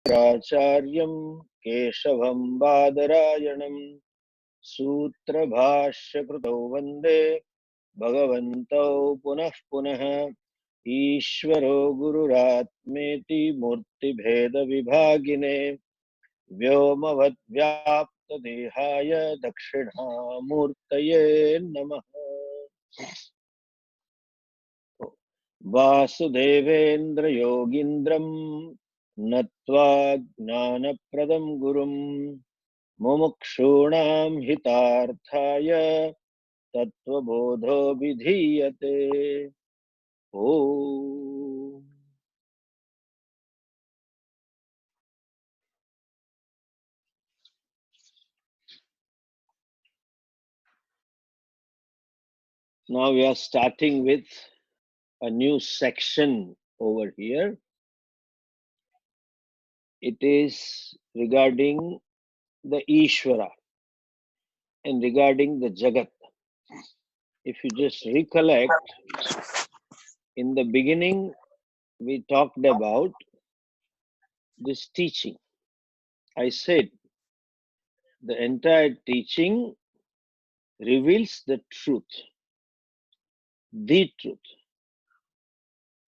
शङ्कराचार्यं केशवं बादरायणं सूत्रभाष्यकृतौ वन्दे भगवन्तौ पुनः पुनः। ईश्वरो गुरुरात्मेति मूर्तिभेदविभागिने व्योमवद्व्याप्तदेहाय दक्षिणामूर्तये नमः। वासुदेवेन्द्र योगीन्द्रं नत्वा ज्ञानप्रदं गुरुं मुमुक्षूणां हितार्थाय तत्त्वबोधो विधीयते। ओम। Now we are starting with a new section over here. It is regarding the Ishvara and regarding the Jagat. If you just recollect, in the beginning we talked about this teaching. I said the entire teaching reveals the truth,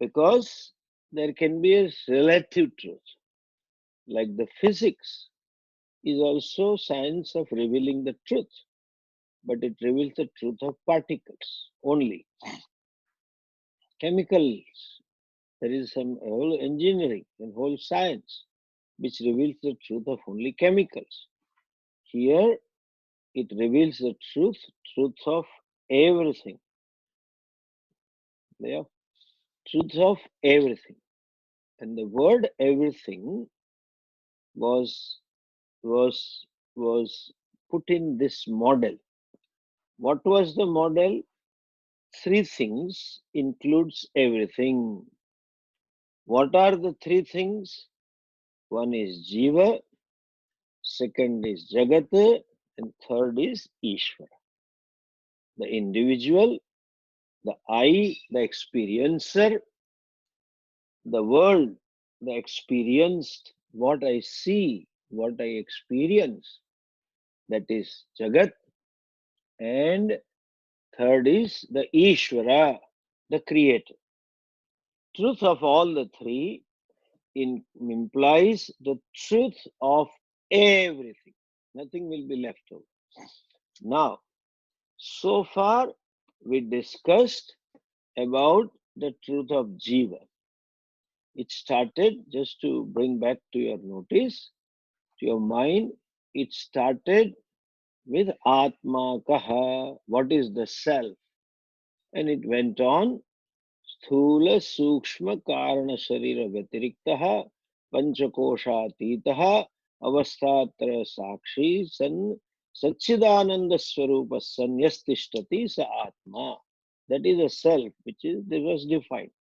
because there can be a relative truth. Like the physics is also science of revealing the truth, but it reveals the truth of particles only. Chemicals, there is some whole engineering and whole science which reveals the truth of only chemicals. Here it reveals the truth of everything. Yeah, truth of everything. And the word everything was put in this model. What was the model? Three things includes everything. What are the three things? One is Jiva, second is Jagat, and third is Ishvara. The individual, the I, the experiencer, the world, the experienced, what I see, what I experience, that is Jagat, and third is the Ishvara, the creator. Truth of all the three implies the truth of everything. Nothing will be left over. Now, so far we discussed about the truth of Jiva. It started, just to bring back to your notice, to your mind, it started with Atma Kaha, what is the self? And it went on, Sthula Sukshma Karana Sharira Vyatiriktaha Panchakoshatitaha Avastatra Sakshi San Satchidananda Swarupa Sanyastishtati Sa Atma. That is a self which was defined.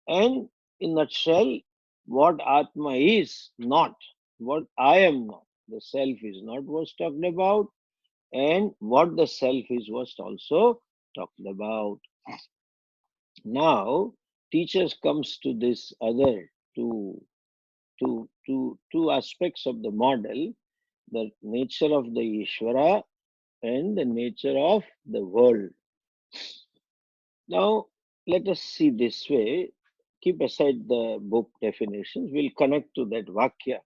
And in nutshell, what Atma is not, what I am not. The self is not was talked about, and what the self is was also talked about. Now, teachers comes to this other two aspects of the model, the nature of the Ishvara and the nature of the world. Now, let us see this way. Keep aside the book definitions. We'll connect to that Vakya.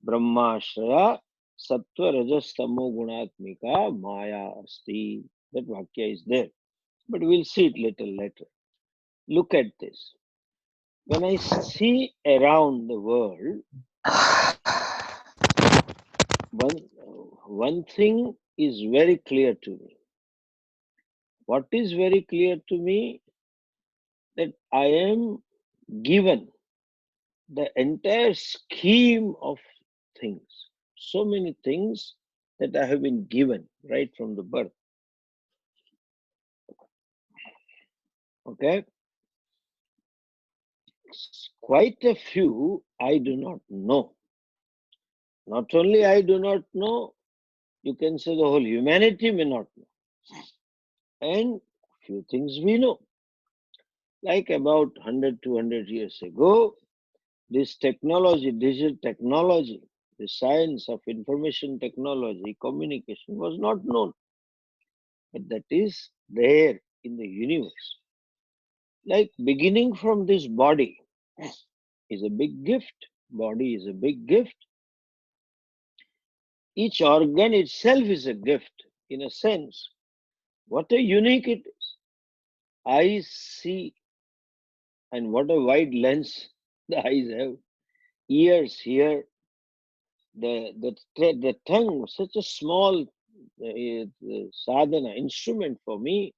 Brahmashraya Sattva Rajas Tamo Gunatmika Maya Asti. That Vakya is there. But we'll see it little later. Look at this. When I see around the world, one thing is very clear to me. What is very clear to me? That I am given the entire scheme of things. So many things that I have been given right from the birth. Okay? Quite a few I do not know. Not only I do not know, you can say the whole humanity may not know. And few things we know. Like about 100, 200 years ago, This technology, digital technology, the science of information technology, communication was not known, but that is there in the universe. Like beginning from this body is a big gift. Body is a big gift. Each organ itself is a gift in a sense. What a unique it is. Eyes see, and what a wide lens the eyes have. Ears hear, the tongue, such a small sadhana, instrument for me,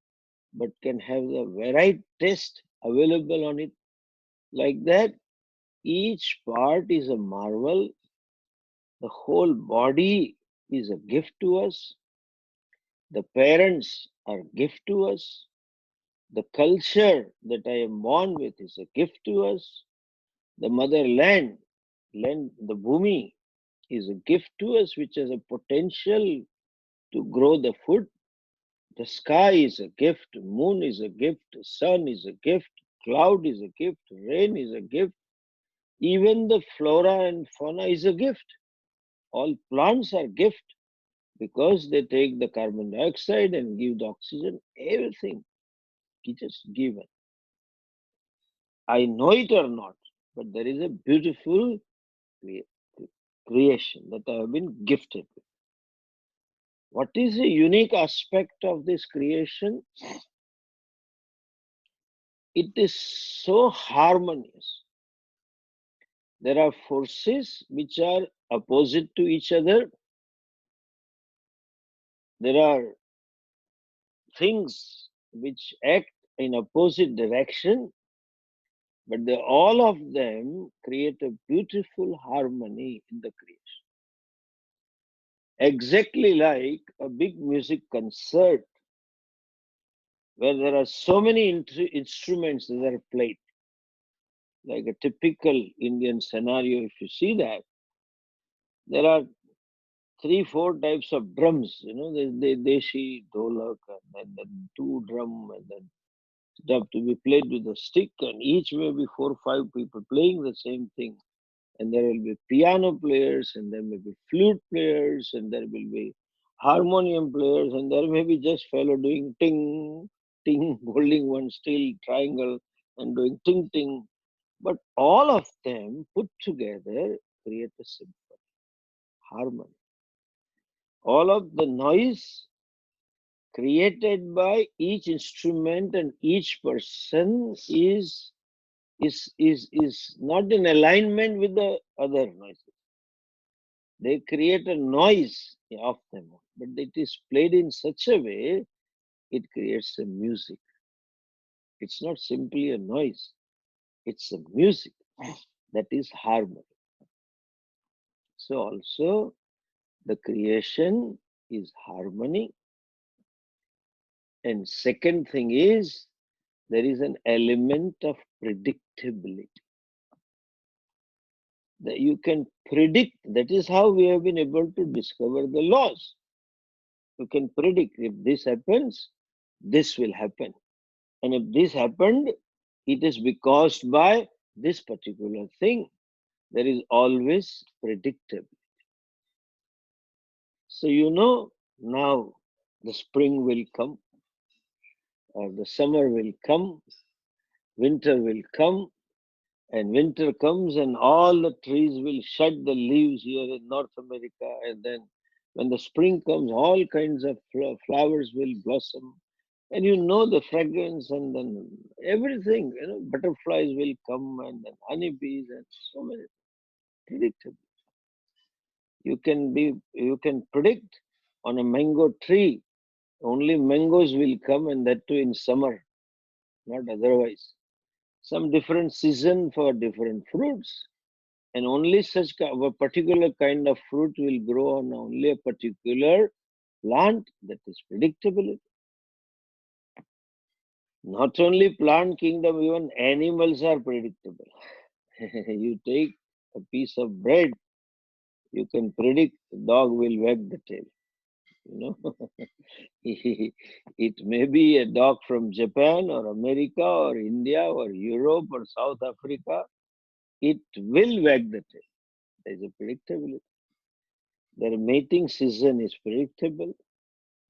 but can have the varied taste available on it. Like that, each part is a marvel. The whole body is a gift to us. The parents are gift to us. The culture that I am born with is a gift to us. The motherland, the bhumi, is a gift to us, which has a potential to grow the food. The sky is a gift, moon is a gift, sun is a gift, cloud is a gift, rain is a gift. Even the flora and fauna is a gift. All plants are gift because they take the carbon dioxide and give the oxygen. Everything is just given. I know it or not, but there is a beautiful crea- creation that I have been gifted with. What is a unique aspect of this creation? It is so harmonious. There are forces which are opposite to each other. There are things which act in opposite direction, but all of them create a beautiful harmony in the creation. Exactly like a big music concert where there are so many instruments that are played, like a typical Indian scenario. If you see that, there are three, four types of drums. There's the deshi, dholak, and then two drum, and then stuff to be played with a stick, and each may be four or five people playing the same thing. And there will be piano players, and there may be flute players, and there will be harmonium players, and there may be just fellow doing ting, ting, holding one steel triangle and doing ting, ting. But all of them put together create a symphony, harmony. All of the noise created by each instrument and each person is not in alignment with the other noises. They create a noise of them, but it is played in such a way it creates a music. It's not simply a noise, it's a music that is harmony. So also the creation is harmony. And second thing is there is an element of predictability that you can predict. That is how we have been able to discover the laws. You can predict if this happens, this will happen. And if this happened, it is because by this particular thing. There is always predictable. So now the spring will come, or the summer will come, winter will come, and winter comes and all the trees will shed the leaves here in North America. And then when the spring comes, all kinds of flowers will blossom. And the fragrance, and then everything, butterflies will come, and then honeybees, and so many predictable. You can predict on a mango tree, only mangoes will come, and that too in summer, not otherwise. Some different season for different fruits, and only a particular kind of fruit will grow on only a particular plant. That is predictable. Not only plant kingdom, even animals are predictable. You take a piece of bread, you can predict the dog will wag the tail. You know, it may be a dog from Japan or America or India or Europe or South Africa. it will wag the tail. There is a predictability. Their mating season is predictable.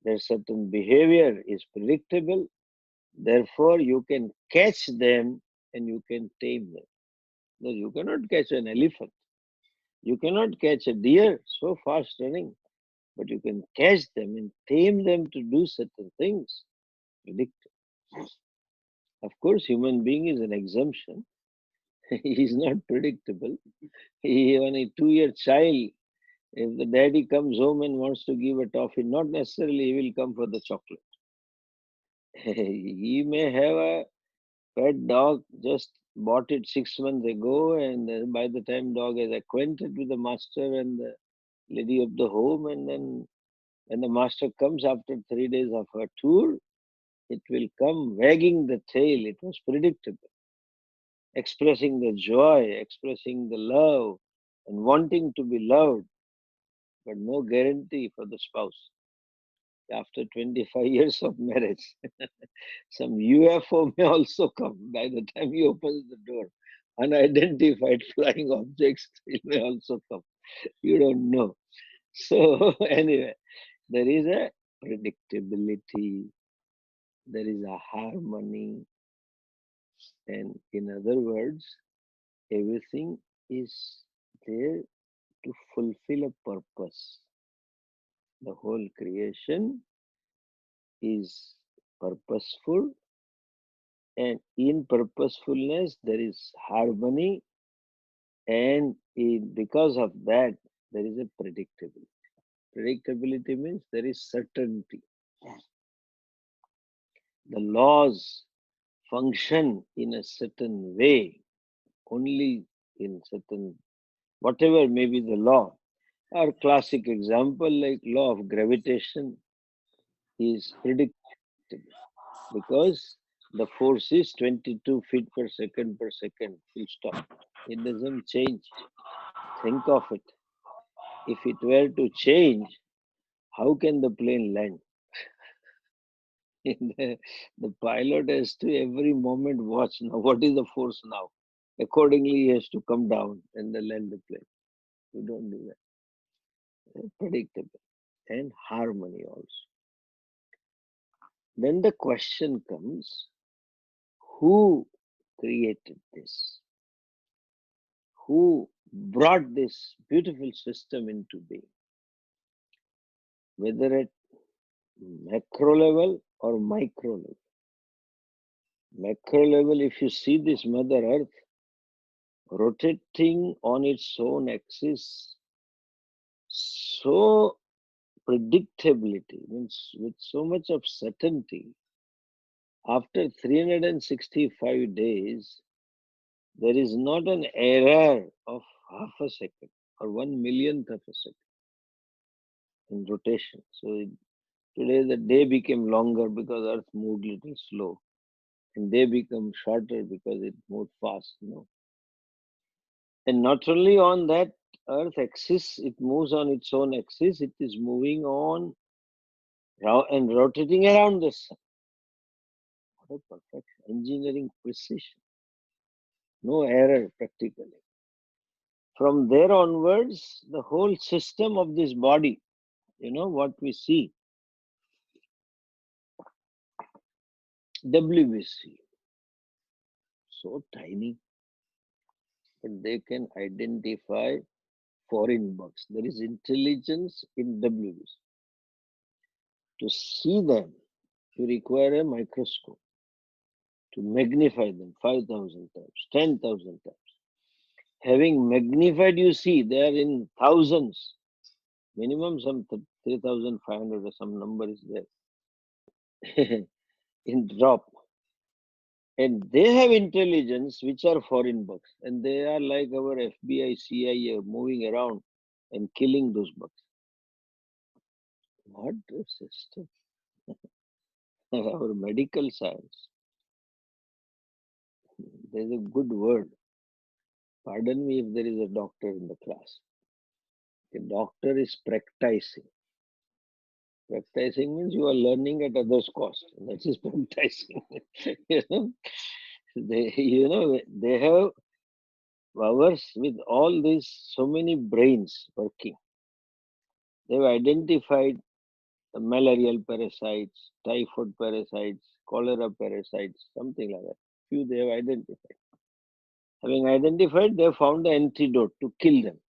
Their certain behavior is predictable. Therefore, you can catch them and you can tame them. No, you cannot catch an elephant. You cannot catch a deer so fast running, but you can catch them and tame them to do certain things. Predictable. Of course, human being is an exemption. He is not predictable. Even a 2-year child, if the daddy comes home and wants to give a toffee, not necessarily he will come for the chocolate. He may have a pet dog, just bought it 6 months ago, and by the time dog is acquainted with the master and the lady of the home, and then when the master comes after 3 days of her tour, it will come wagging the tail. It was predictable, expressing the joy, expressing the love, and wanting to be loved, but no guarantee for the spouse. After 25 years of marriage, some UFO may also come by the time he opens the door. Unidentified flying objects it may also come. You don't know. So, anyway, there is a predictability, there is a harmony, and in other words, everything is there to fulfill a purpose. The whole creation is purposeful, and in purposefulness there is harmony, and because of that there is a predictability. Predictability means there is certainty. The laws function in a certain way, only in certain, whatever may be the law. Our classic example, like law of gravitation, is predictable because the force is 22 feet per second, full stop. It doesn't change. Think of it. If it were to change, how can the plane land? The pilot has to every moment watch now what is the force now. Accordingly, he has to come down and then land the plane. You don't do that. Predictable and harmony also. Then the question comes, who created this? Who brought this beautiful system into being? Whether at macro level or micro level. Macro level, if you see this Mother Earth rotating on its own axis, so predictability means with so much of certainty, after 365 days, there is not an error of half a second or 1 millionth of a second in rotation. So today the day became longer because Earth moved little slow, and day became shorter because it moved fast. And not only on that Earth axis, it moves on its own axis. It is moving on and rotating around the sun. What a perfect engineering precision. No error practically. From there onwards, the whole system of this body, what we see, WBC, so tiny, but they can identify foreign bugs. There is intelligence in WBC. To see them, you require a microscope to magnify them 5,000 times, 10,000 times. Having magnified, you see, they are in thousands. Minimum some 3,500 or some number is there in drop. And they have intelligence which are foreign bugs. And they are like our FBI, CIA moving around and killing those bugs. What a system. Our medical science. There's a good word. Pardon me if there is a doctor in the class. The doctor is practicing. Practicing means you are learning at others' cost. That is practicing. you know, they have Ours, with all these so many brains working, they've identified the malarial parasites, typhoid parasites, cholera parasites, something like that. Few they have identified. Having identified, they have found the antidote to kill them.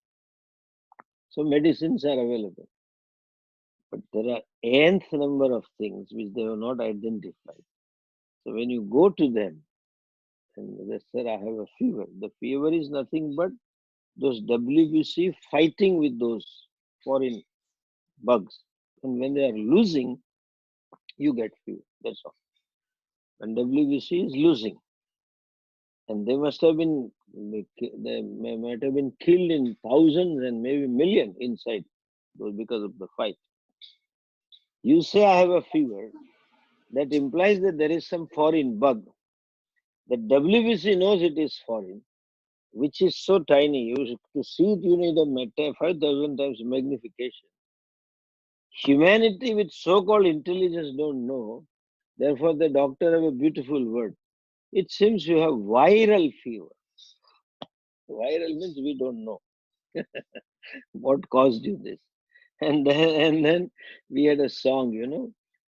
So medicines are available. But there are nth number of things which they have not identified. So when you go to them and they say, I have a fever, the fever is nothing but those WBC fighting with those foreign bugs. And when they are losing, you get fever. That's all. When WBC is losing, and they must have been, they might have been killed in thousands and maybe million inside because of the fight. You say I have a fever, that implies that there is some foreign bug. The WBC knows it is foreign, which is so tiny. To see it, you need a 5,000 times magnification. Humanity with so-called intelligence don't know. Therefore, the doctor have a beautiful word. It seems you have viral fever. Viral means we don't know what caused you this. And then we had a song,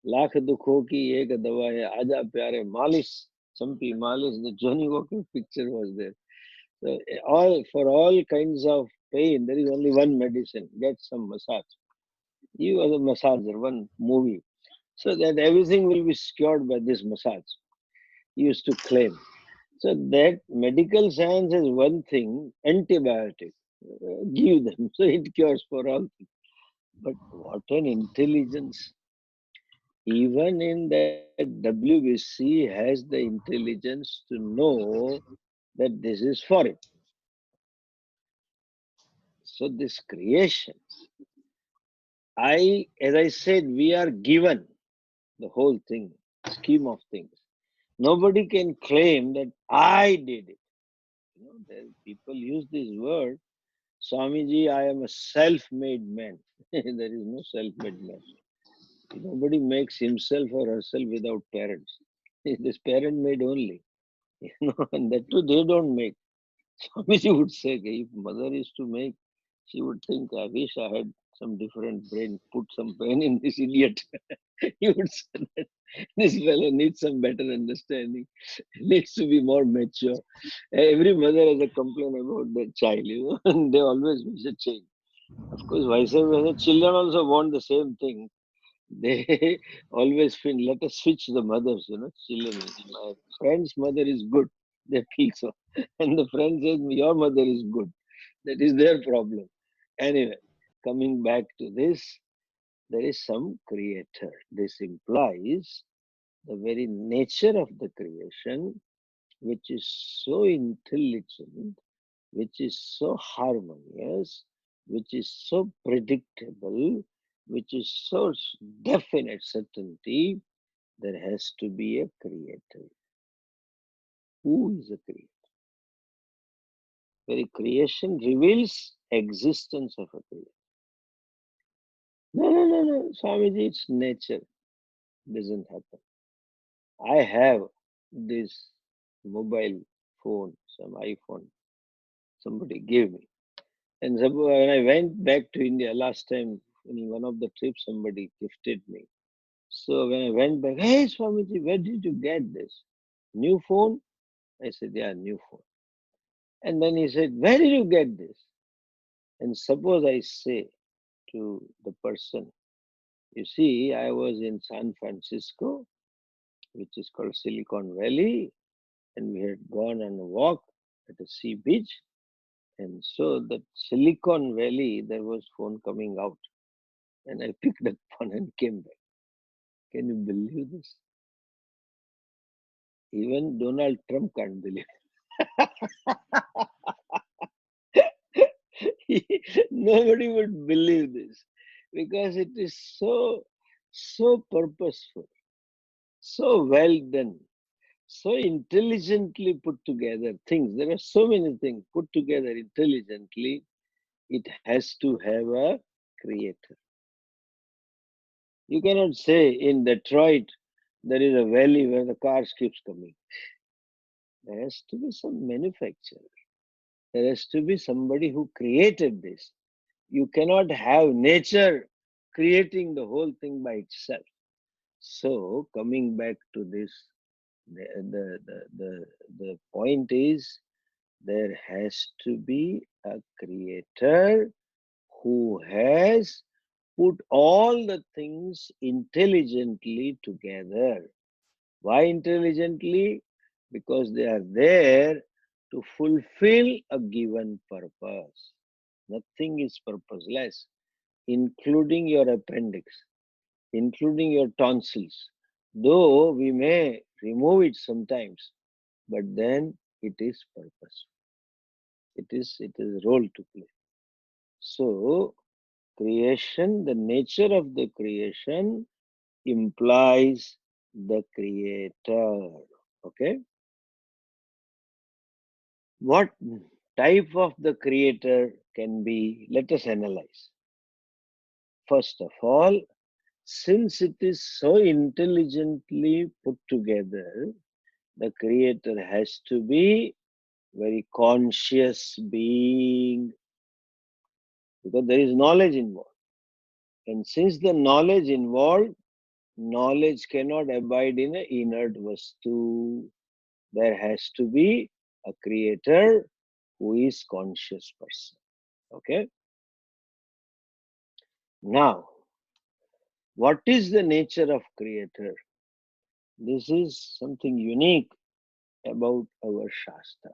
Lakh dukho ki ek dawa hai, Aja pyare malis, Champi malis. The Johnny Walker picture was there. So all for all kinds of pain, there is only one medicine. Get some massage. He was a massager, one movie. So that everything will be cured by this massage. He used to claim. So that medical science is one thing, antibiotic. Give them, so it cures for all things. But what an intelligence. Even in that WBC has the intelligence to know that this is foreign. So this creation, as I said, we are given the whole thing, scheme of things. Nobody can claim that I did it. People use this word, Swamiji, I am a self-made man. There is no self-made man. Nobody makes himself or herself without parents. It is parent-made only. And that too they don't make. Swamiji would say, if mother is to make, she would think, I wish I had some different brain, put some brain in this idiot. He would say that this fellow needs some better understanding, needs to be more mature. Every mother has a complaint about their child, and they always wish a change. Of course, vice versa, children also want the same thing. They always feel, let us switch the mothers, children. My friend's mother is good. They feel so. And the friend says, your mother is good. That is their problem. Anyway, coming back to this, there is some creator. This implies the very nature of the creation, which is so intelligent, which is so harmonious, which is so predictable, which is so definite certainty, there has to be a creator. Who is a creator? Very creation reveals existence of a creator. No, Swamiji, it's nature. Doesn't happen. I have this mobile phone, some iPhone, somebody gave me. And when I went back to India last time, in one of the trips, somebody gifted me. So when I went back, hey Swamiji, where did you get this? New phone? I said, yeah, new phone. And then he said, where did you get this? And suppose I say to the person, you see, I was in San Francisco, which is called Silicon Valley, and we had gone on a walk at a sea beach. And so that Silicon Valley, there was phone coming out. And I picked up one and came back. Can you believe this? Even Donald Trump can't believe it. Nobody would believe this because it is so purposeful, so well done, so intelligently put together things. There are so many things put together intelligently. It has to have a creator. You cannot say in Detroit there is a valley where the cars keeps coming. There has to be some manufacturer. There has to be somebody who created this. You cannot have nature creating the whole thing by itself. So, coming back to this, the, the, the, the, the point is there has to be a creator who has put all the things intelligently together. Why intelligently? Because they are there to fulfill a given purpose. Nothing is purposeless, including your appendix, including your tonsils. Though we may remove it sometimes, but then it is purpose. It is role to play. So creation, the nature of the creation implies the creator. Okay. What type of the creator can be? Let us analyze. First of all, since it is so intelligently put together, the creator has to be very conscious being because there is knowledge involved. And since the knowledge involved, knowledge cannot abide in an inert vastu. There has to be a creator who is conscious person. Okay. Now, what is the nature of creator? This is something unique about our Shastra.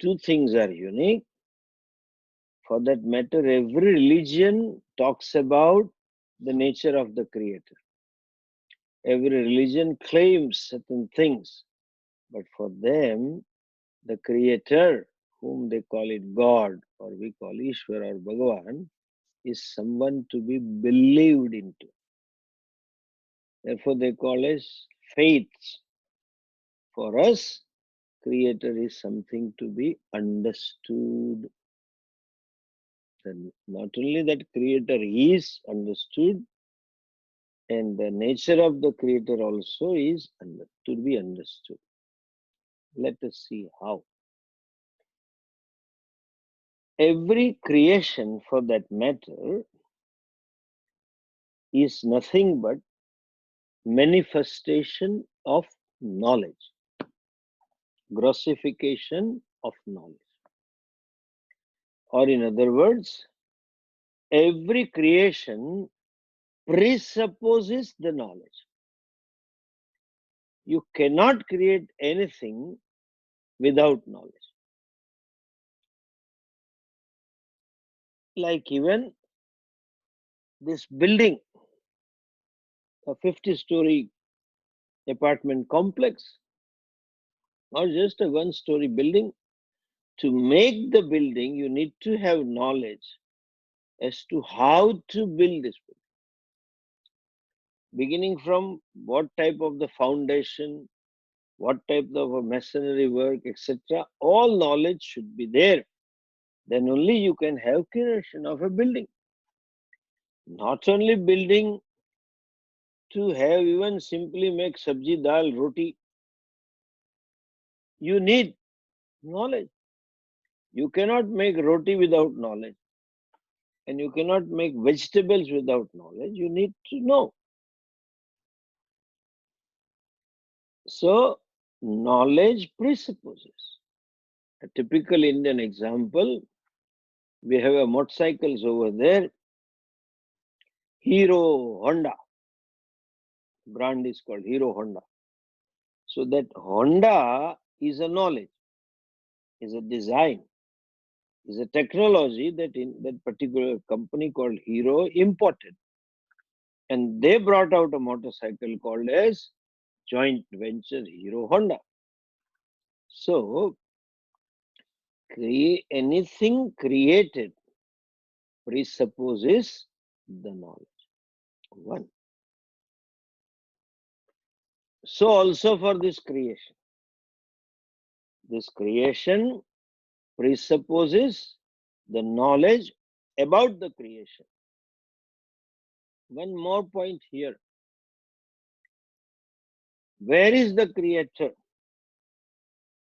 Two things are unique. For that matter, every religion talks about the nature of the creator. Every religion claims certain things, but for them, the creator, whom they call it God, or we call Ishwar or Bhagavan, is someone to be believed into. Therefore, they call us faiths. For us, creator is something to be understood. And not only that creator is understood, and the nature of the creator also is to be understood. Let us see how. Every creation, for that matter, is nothing but manifestation of knowledge, grossification of knowledge. Or, in other words, every creation presupposes the knowledge. You cannot create anything without knowledge. Like even this building, a 50-story apartment complex, not just a one-story building. To make the building, you need to have knowledge as to how to build this building. Beginning from what type of the foundation, what type of a masonry work, etc. All knowledge should be there. Then only you can have creation of a building. Not only building to have even simply make sabji, dal, roti. You need knowledge. You cannot make roti without knowledge. And you cannot make vegetables without knowledge. You need to know. So, knowledge presupposes. A typical Indian example, we have a motorcycles over there. Hero Honda. Brand is called Hero Honda. So that Honda is a knowledge, is a design, is a technology that in that particular company called Hero imported. And they brought out a motorcycle called as joint venture Hero Honda. So anything created presupposes the knowledge. One. So also for this creation. This creation presupposes the knowledge about the creation. One more point here. Where is the creator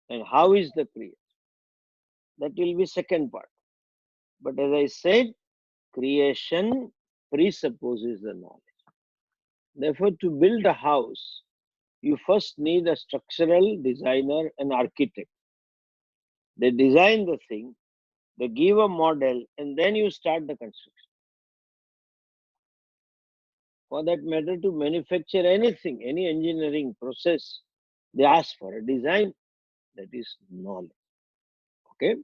and how is the creator? that will be second part. But as I said, creation presupposes the knowledge. Therefore, to build a house, you first need a structural designer and architect. They design the thing, they give a model, and then you start the construction. For that matter, to manufacture anything, any engineering process, they ask for a design, that is knowledge. Okay?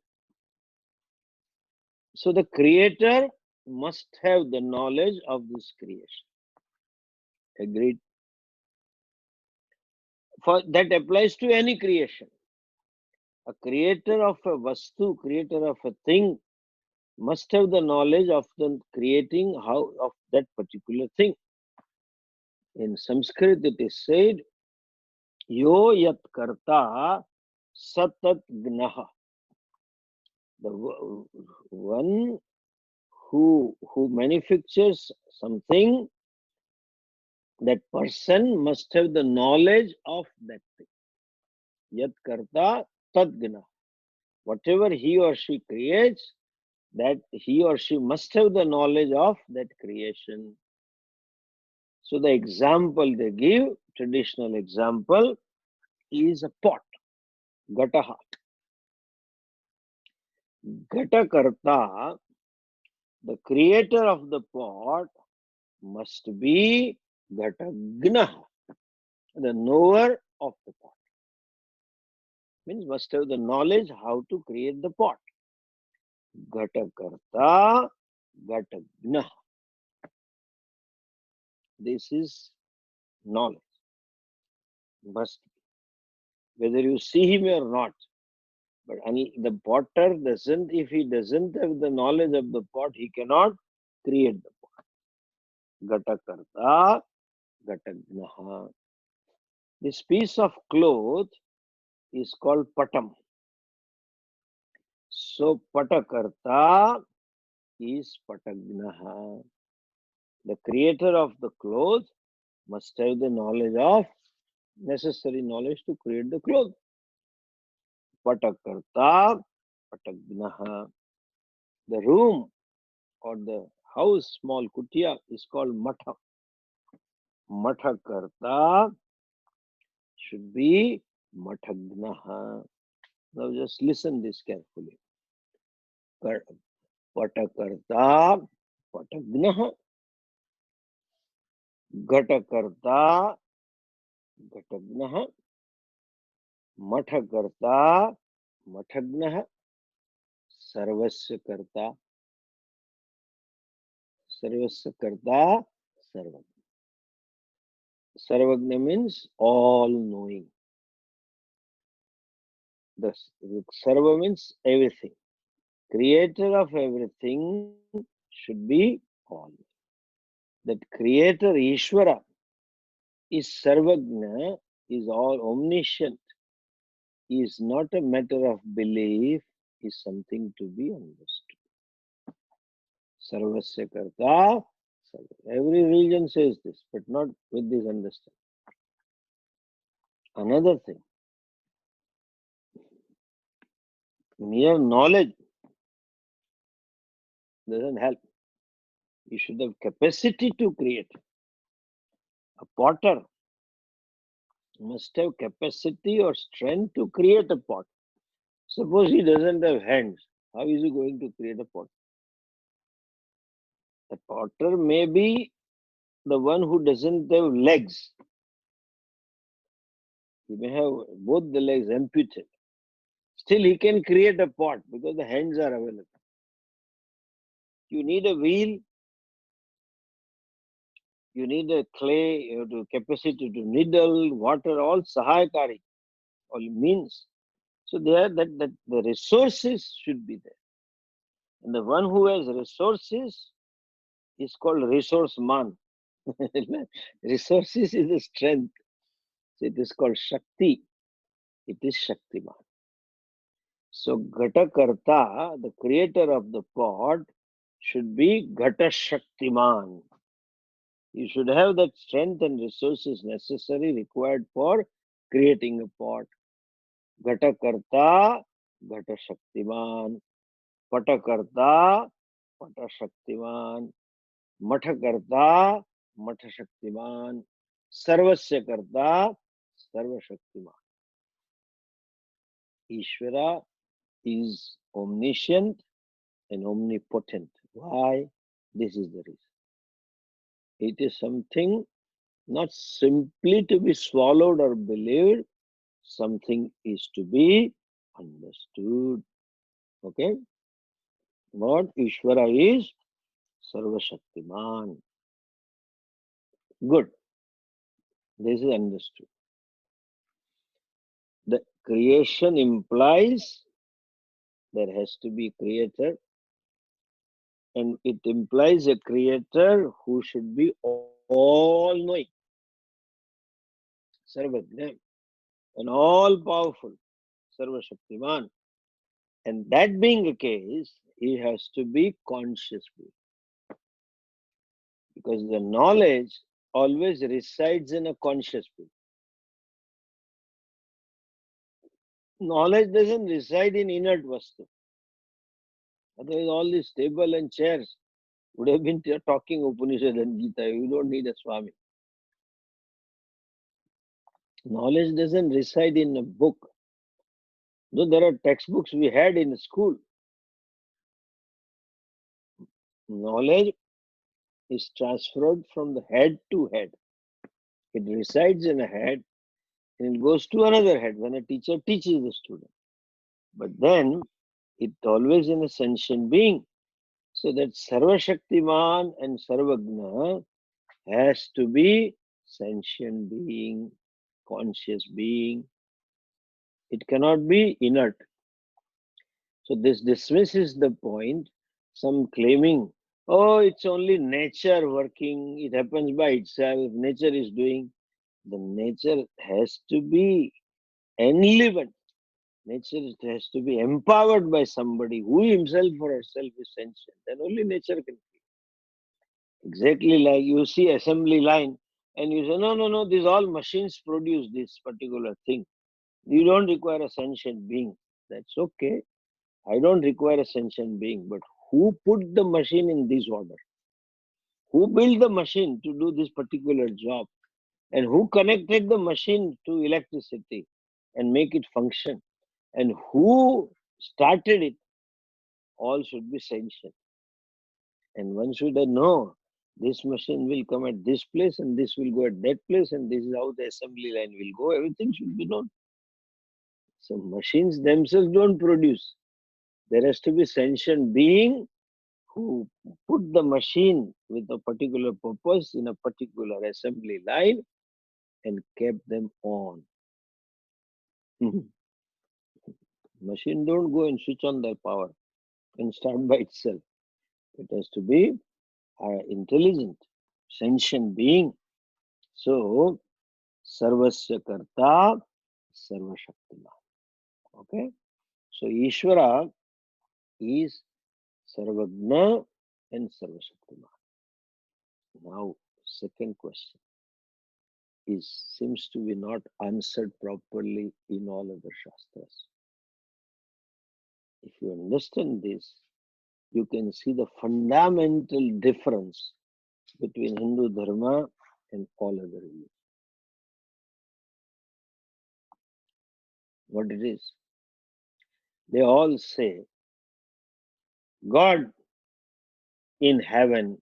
So the creator must have the knowledge of this creation. Agreed? For that applies to any creation. A creator of a vastu, creator of a thing, must have the knowledge of the creating how of that particular thing. In Sanskrit it is said, Yo yat karta satat gnaha. The one who manufactures something, that person must have the knowledge of that thing. Yat karta tat gnaha. Whatever he or she creates, that he or she must have the knowledge of that creation. So the example they give, traditional example, is a pot, gataha. Gatakarta, the creator of the pot, must be Gatagnaha, the knower of the pot. Means must have the knowledge how to create the pot. Gatakarta, Gatagnaha. This is knowledge. Must be. Whether you see him or not. But the potter doesn't, if he doesn't have the knowledge of the pot, he cannot create the pot. Gatakarta, Gatagnaha. This piece of cloth is called patam. So patakarta is patagnaha. The creator of the cloth must have the knowledge of, necessary knowledge to create the cloth. Patakarta, patagnaha. The room or the house, small kutia, is called matha. Mathakarta should be mathagnaha. Now just listen this carefully. Patakarta, patagnaha. Gatakarta, gatagnaha. Mathakarta, mathagnaha. Sarvasya karta, sarvasya karta, sarvagna. Sarvagna means all knowing. The sarva means everything. Creator of everything should be all. That creator Ishvara is sarvagna, is all omniscient, is not a matter of belief, is something to be understood. Sarvasya karta. Every religion says this, but not with this understanding. Another thing, mere knowledge doesn't help. You should have capacity to create. A potter must have capacity or strength to create a pot. Suppose he doesn't have hands, how is he going to create a pot? The potter may be the one who doesn't have legs. He may have both the legs amputated. Still, he can create a pot because the hands are available. You need a wheel, you need a clay, you have the capacity to needle, water, all sahayakari, all means. So there, that the resources should be there. And the one who has resources is called resource man. Resources is the strength. So it is called Shakti. It is Shaktiman. So Gatakarta, the creator of the pot, should be Gata Shaktiman. You should have that strength and resources necessary required for creating a pot. Gatakarta, Ghata Shaktiman, Patakarta, Pata Shaktiman, Mathakarta, Matha Shaktiman, Sarvasya Karta, Sarva Shaktiman. Ishvara is omniscient and omnipotent. Why? This is the reason. It is something not simply to be swallowed or believed, something is to be understood. Okay? What Ishvara is? Sarva Shaktiman. Good. This is understood. The creation implies there has to be a creator, and it implies a creator who should be all knowing, Sarvajna, and all powerful, Sarva Shaktiman. And that being the case, he has to be conscious being. Because the knowledge always resides in a conscious being. Knowledge doesn't reside in inert vastu. Otherwise, all these table and chairs would have been talking Upanishad and Gita. You don't need a Swami. Knowledge doesn't reside in a book. Though there are textbooks we had in school. Knowledge is transferred from the head to head. It resides in a head and it goes to another head when a teacher teaches the student. But then it always in a sentient being. So that Sarva Shaktiman and Sarvagna has to be sentient being, conscious being. It cannot be inert. So this dismisses the point, some claiming, oh, it's only nature working, it happens by itself, nature is doing. The nature has to be enlivened. Nature has to be empowered by somebody who himself or herself is sentient. Then only nature can create. Exactly like you see assembly line and you say, no, no, no, these all machines produce this particular thing. You don't require a sentient being. That's okay. I don't require a sentient being. But who put the machine in this order? Who built the machine to do this particular job? And who connected the machine to electricity and make it function? And who started it? All should be sentient. And one should know this machine will come at this place and this will go at that place and this is how the assembly line will go. Everything should be known. So machines themselves don't produce. There has to be sentient being who put the machine with a particular purpose in a particular assembly line and kept them on. Machine don't go and switch on their power and start by itself. It has to be intelligent, sentient being. So, Sarvasya Karta, Sarva Shaktiman. Okay? So, Ishvara is Sarvagna and Sarva Shaktiman. Now, second question seems to be not answered properly in all other Shastras. If you understand this, you can see the fundamental difference between Hindu Dharma and all other religions. What it is? They all say God in heaven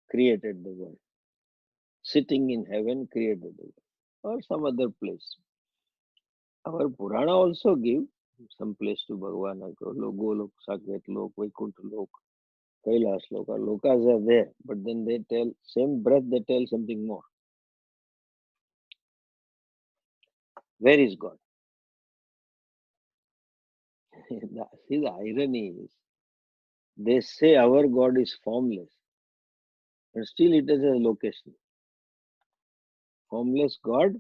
created the world. Sitting in heaven created the world. Or some other place. Our Purana also give some place to Bhagavan. Golok, Saket Lok, Vaikuntha Lok, Kailas Loka. Lokas are there, but then they tell, same breath they tell something more. Where is God? See, the irony is, they say our God is formless, but still it is a location. Formless God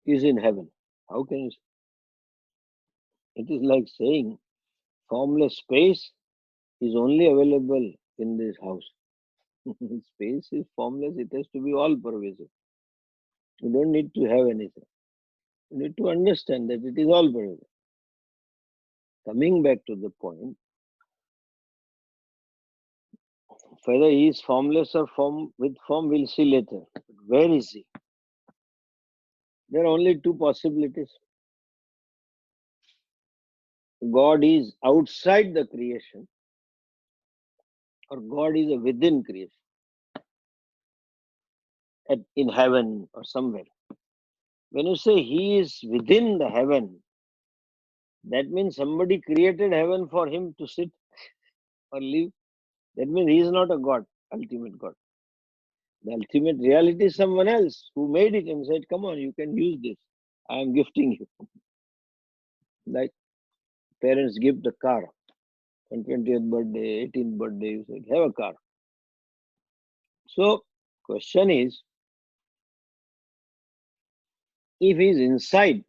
is in heaven. How can you say? It is like saying formless space is only available in this house. Space is formless, it has to be all pervasive. You don't need to have anything. You need to understand that it is all pervasive. Coming back to the point, whether he is formless or with form, we'll see later. But where is he? There are only two possibilities. God is outside the creation, or God is within creation, in heaven or somewhere. When you say he is within the heaven, that means somebody created heaven for him to sit or live. That means he is not a God, ultimate God. The ultimate reality is someone else who made it and said, come on, you can use this. I am gifting you. Like parents give the car on 20th birthday, 18th birthday, you say, have a car. So, question is, if he is inside,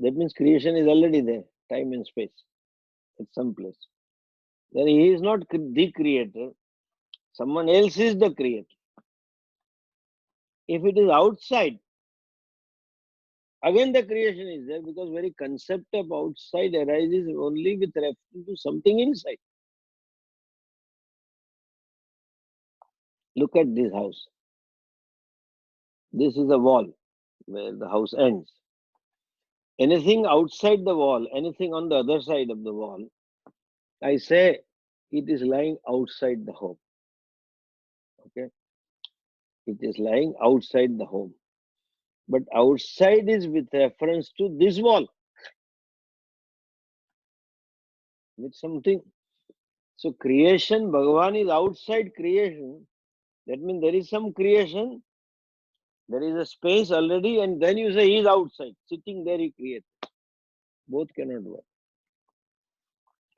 that means creation is already there, time and space, at some place. Then he is not the creator, someone else is the creator. If it is outside, again the creation is there, because very concept of outside arises only with reference to something inside. Look at this house. This is a wall where the house ends. Anything outside the wall, anything on the other side of the wall, I say it is lying outside the home. Okay? It is lying outside the home. But outside is with reference to this wall. With something. So creation, Bhagavan is outside creation. That means there is some creation, there is a space already, and then you say he is outside. Sitting there he creates. Both cannot work.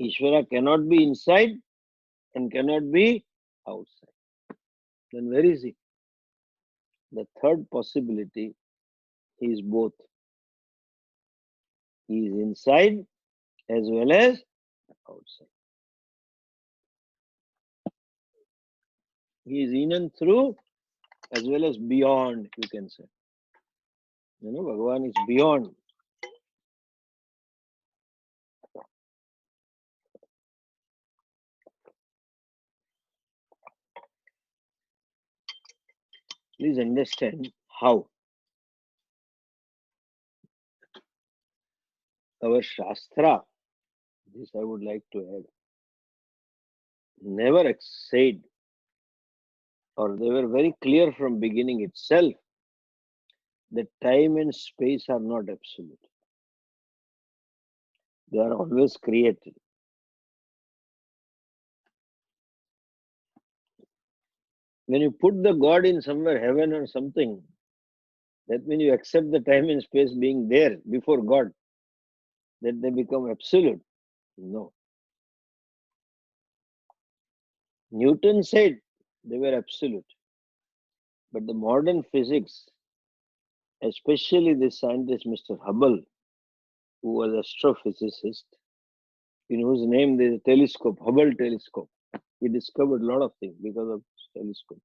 Ishvara cannot be inside and cannot be outside. Then where is he? The third possibility is both. He is inside as well as outside. He is in and through as well as beyond, you can say. You know, Bhagavan is beyond. Please understand how our Shastra, this I would like to add, never said, or they were very clear from beginning itself, that time and space are not absolute. They are always created. When you put the God in somewhere, heaven or something, that means you accept the time and space being there before God, that they become absolute. No. Newton said they were absolute. But the modern physics, especially this scientist, Mr. Hubble, who was astrophysicist, in whose name there is a telescope, Hubble telescope. He discovered a lot of things because of this telescope.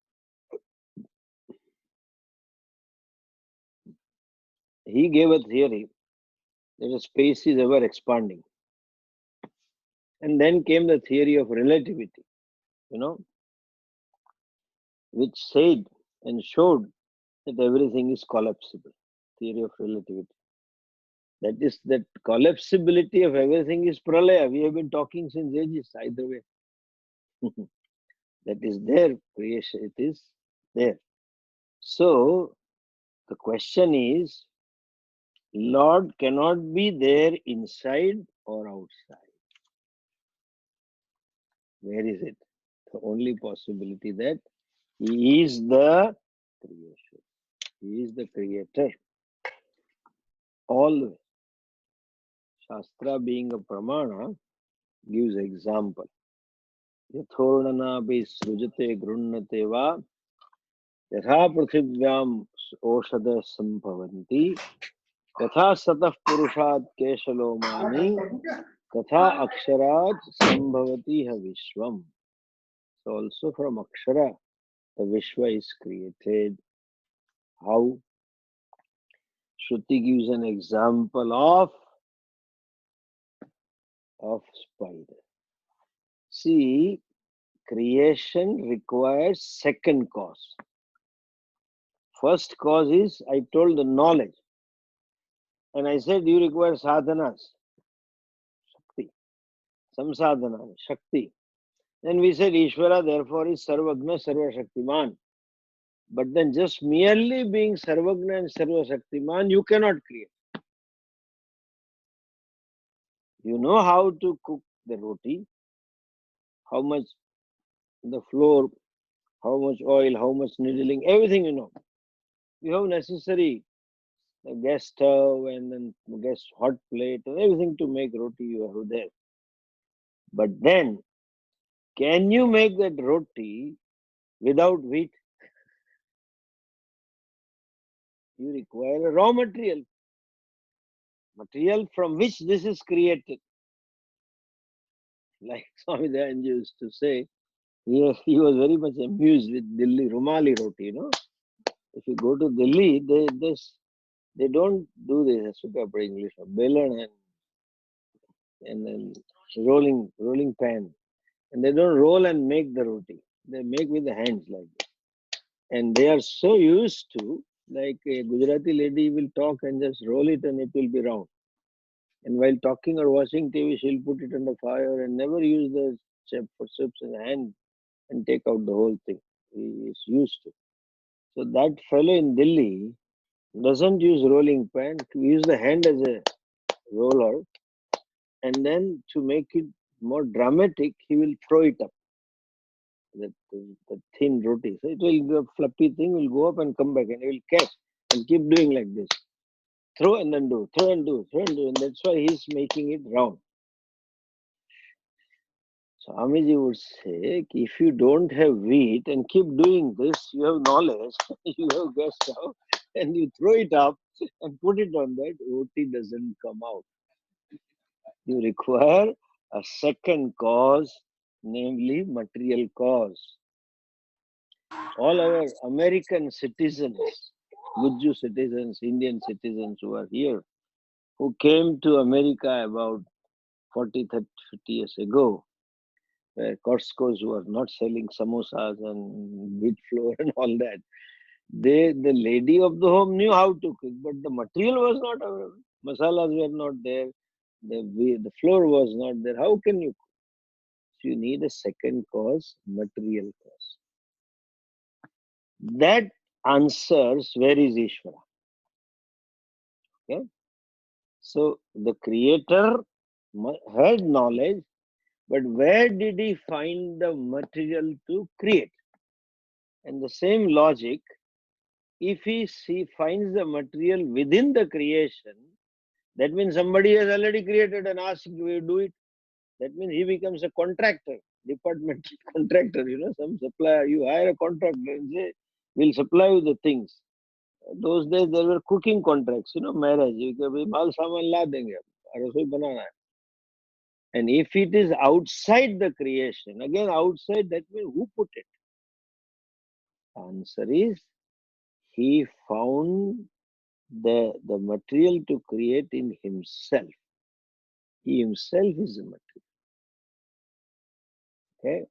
He gave a theory that a space is ever expanding. And then came the theory of relativity, you know, which said and showed that everything is collapsible. Theory of relativity. That is, that collapsibility of everything is pralaya. We have been talking since ages, either way. That is there, creation, it is there. So, the question is, Lord cannot be there inside or outside. Where is it? The only possibility that He is the creation. He is the creator. Always. Shastra being a pramana gives example. Yathornana srujate grunnate va yatha prithivyaam oshada sambhavanti तथा सतः पुरुषात् केशलोमानि तथा अक्षरात् संभवति ह विश्वम. So also from Akshara, the Vishwa is created. How? Shruti gives an example of of spider. See, creation requires second cause. First cause is, I told, the knowledge. And I said you require sadhanas, Shakti, some sadhana, Shakti. Then we said Ishvara therefore is Sarvagna Sarva Shaktiman. But then just merely being Sarvagna and Sarva Shaktiman, you cannot create. You know how to cook the roti, how much the flour, how much oil, how much needling, everything you know. You have necessary gas stove and then gas hot plate and everything to make roti you have there. But then, can you make that roti without wheat? You require a raw material, material from which this is created. Like Swami Dayananda used to say, he was very much amused with Delhi Rumali roti, you know. If you go to Delhi, they don't do this, super English, belan and then rolling pan. And they don't roll and make the roti. They make with the hands like that. And they are so used to, like a Gujarati lady will talk and just roll it and it will be round. And while talking or watching TV, she'll put it on the fire and never use the chips in the hand and take out the whole thing. He is used to. So that fellow in Delhi doesn't use rolling pan, to use the hand as a roller, and then to make it more dramatic, he will throw it up. The thin roti. So it will, the fluffy thing will go up and come back and he will catch and keep doing like this. Throw and then do, throw and do, throw and do. And that's why he's making it round. So Amiji would say, if you don't have wheat and keep doing this, you have knowledge, you have gas stove, and you throw it up and put it on that, roti doesn't come out. You require a second cause, namely material cause. All our American citizens, Gujju citizens, Indian citizens who are here, who came to America about 40, 30, 50 years ago, where Costco's were not selling samosas and wheat flour and all that. The lady of the home knew how to cook, but the material was not available. Masalas were not there. The flour was not there. How can you cook? So you need a second cause, material cause. That answers where is Ishvara. Okay? So the creator had knowledge, but where did he find the material to create? And the same logic, if he finds the material within the creation, that means somebody has already created and asked you to do it. That means he becomes a contractor, departmental contractor, you know, some supplier. You hire a contractor and say, we'll supply you the things. Those days there were cooking contracts, you know, marriage. You can be maal saman la denge, rasoi banana hai. And if it is outside the creation, again outside, that means who put it? Answer is, he found the material to create in himself. He himself is the material. Okay?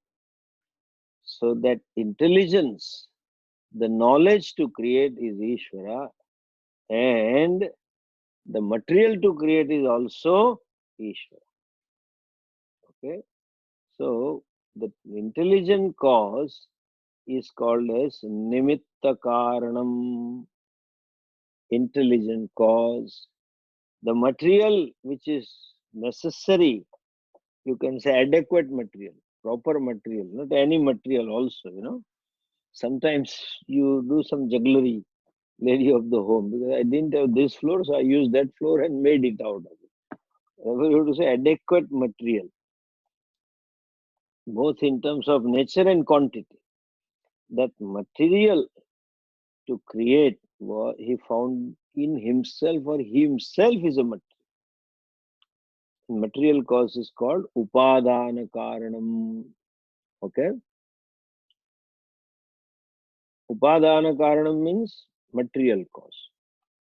So that intelligence, the knowledge to create is Ishvara, and the material to create is also Ishvara. Okay? So the intelligent cause is called as Nimitta Karanam, intelligent cause. The material which is necessary, you can say adequate material, proper material, not any material also, you know. Sometimes you do some jugglery, lady of the home, because I didn't have this floor, so I used that floor and made it out of it. Therefore, you have to say adequate material, both in terms of nature and quantity. That material to create, he found in himself, or he himself is a material. Material cause is called Upadana Karanam. Okay? Upadana Karanam means material cause.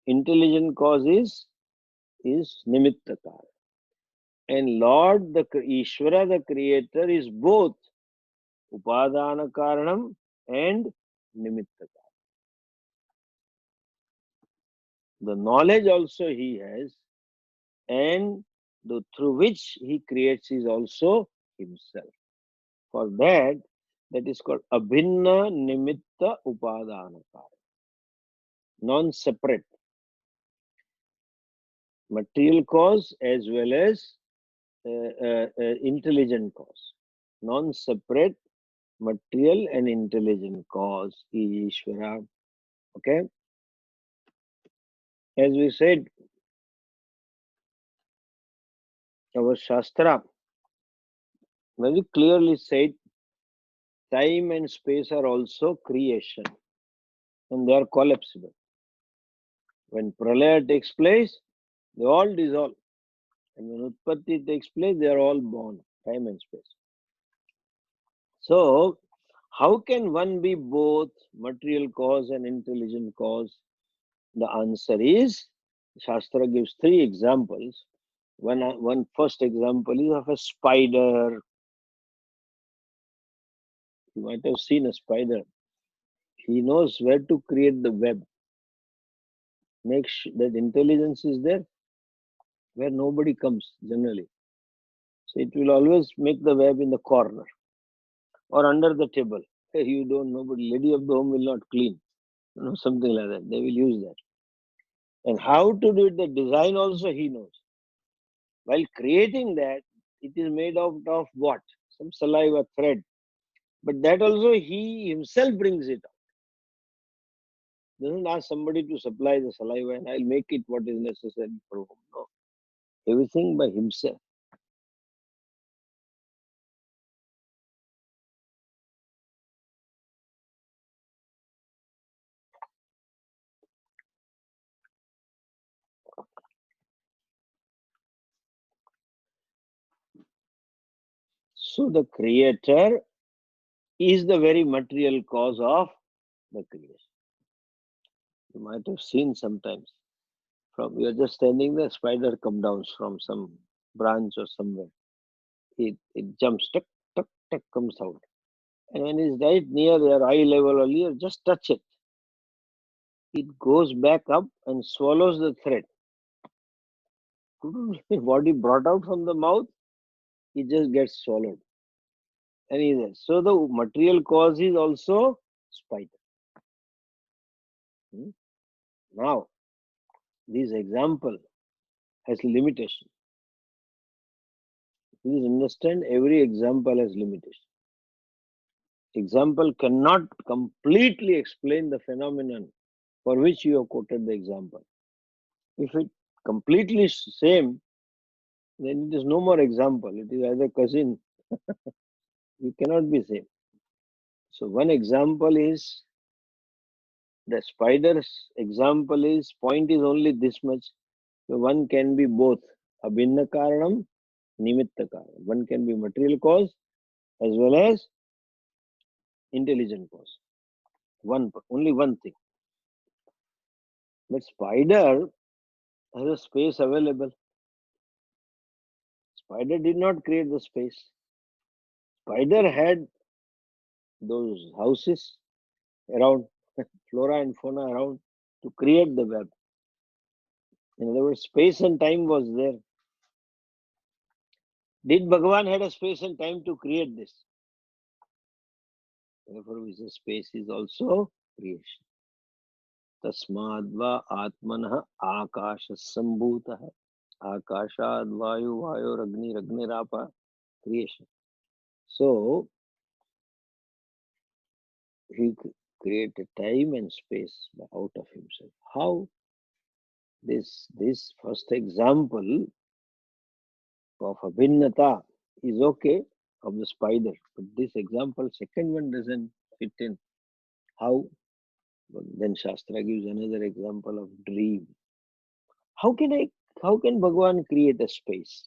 Intelligent cause is Nimitta Karanam. And Lord, the Ishvara, the Creator, is both Upadana Karanam and Nimitta. The knowledge also He has, and through which He creates is also Himself. For that, that is called Abhinna Nimitta Upadana Karanam. Non-separate. Material cause as well as intelligent cause. Non-separate material and intelligent cause is Ishvara. Okay? As we said, our Shastra very clearly said time and space are also creation and they are collapsible. When Pralaya takes place, they all dissolve. And when Utpatti takes place, they are all born, time and space. So, how can one be both material cause and intelligent cause? The answer is, Shastra gives three examples. One first example is of a spider. You might have seen a spider. He knows where to create the web. Make sure that intelligence is there where nobody comes generally. So it will always make the web in the corner or under the table. Hey, you don't know, but lady of the home will not clean. Something like that. They will use that. And how to do it, the design also he knows. While creating that, it is made out of what? Some saliva thread. But that also he himself brings it out. Doesn't ask somebody to supply the saliva and I'll make it what is necessary for home. No. Everything by himself. So the creator is the very material cause of the creation. You might have seen sometimes. You're just standing there, spider comes down from some branch or somewhere. It jumps, tuck, tuck, tuck, comes out. And when it's right near your eye level or ear, just touch it. It goes back up and swallows the thread. What he brought out from the mouth, it just gets swallowed. And is there. So the material cause is also spider. Now, this example has limitation. Please understand, every example has limitation. Example cannot completely explain the phenomenon for which you have quoted the example. If it completely same, then it is no more example. It is either cousin. You cannot be same. So one example is the spider's example is point is only this much. So one can be both abhinna karanam, nimitta karanam. One can be material cause as well as intelligent cause. Only one thing. But spider has a space available. Spider did not create the space. Spider had those houses around, flora and fauna around to create the web. In other words, space and time was there. Did Bhagavan had a space and time to create this? Therefore, we say space is also creation. Tasmadva atmanah akasha sambhutah. Akashad vayu vayu ragni ragnirapa. Creation. So, he created time and space out of himself. How? This first example of abhinnata is okay of the spider, but this example, second one doesn't fit in. How? But then Shastra gives another example of dream. How can Bhagavan create a space?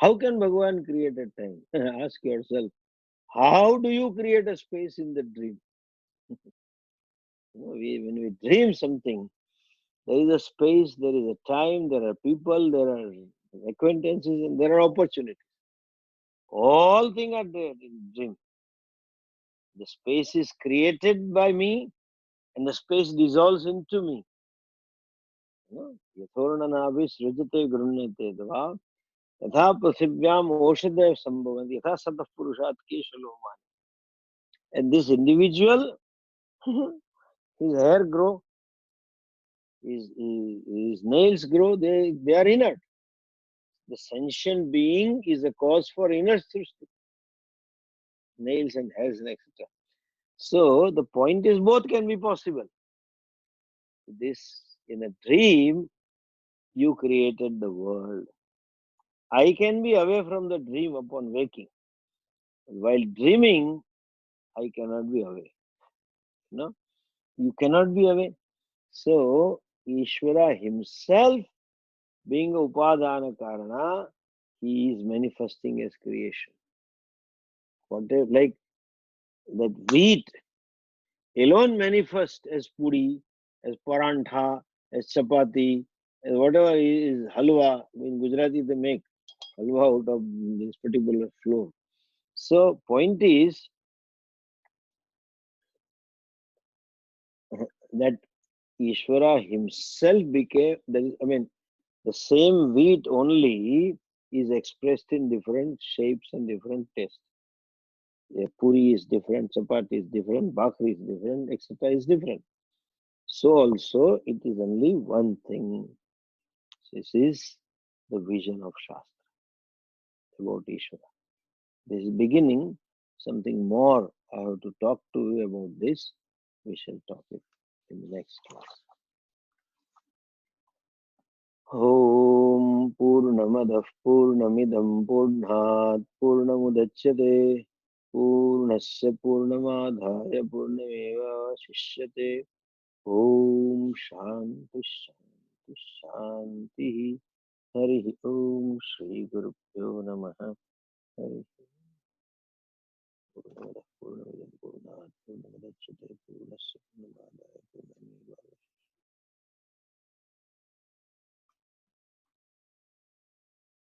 How can Bhagavan create a time? Ask yourself, how do you create a space in the dream? When we dream something, there is a space, there is a time, there are people, there are acquaintances, and there are opportunities. All things are there in dream. The space is created by me, and the space dissolves into me. यथोर्णनाभि सृजते गृह्णते दवा यथा पृथिव्याम औषधय संभवन्ति यथा सतः पुरुषात् केशलोमानि. And this individual, his hair grow, his nails grow, they are inert. The sentient being is a cause for inner srishti, nails and hairs and etc. So the point is both can be possible. This, in a dream, you created the world. I can be away from the dream upon waking. While dreaming, I cannot be away. No, you cannot be away. So Ishvara himself, being Upadana Karana, he is manifesting as creation. Whatever, like that wheat alone manifests as puri, as parantha, as chapati, as whatever is halwa. In Gujarati, they make halwa out of this particular flour. So, point is that Ishvara himself became, the same wheat only is expressed in different shapes and different tastes. Puri is different, chapati is different, bhakri is different, etc. is different. So also it is only one thing. This is the vision of Shastra about Ishvara. This is beginning. Something more I have to talk to you about this. We shall talk it in the next class. ॐ पूर्णमदः पूर्णमिदं पूर्णात् पूर्णमुदच्यते पूर्णस्य पूर्णमादाय पूर्णमेवावशिष्यते ॐ शान्ति शान्ति शान्तिः हरिः ॐ श्रीगुरुभ्यो नमः हरिः पूर्णमदः पूर्णमिदं पूर्णात् पूर्णमुदच्यते पूर्णस्य पूर्णमादाय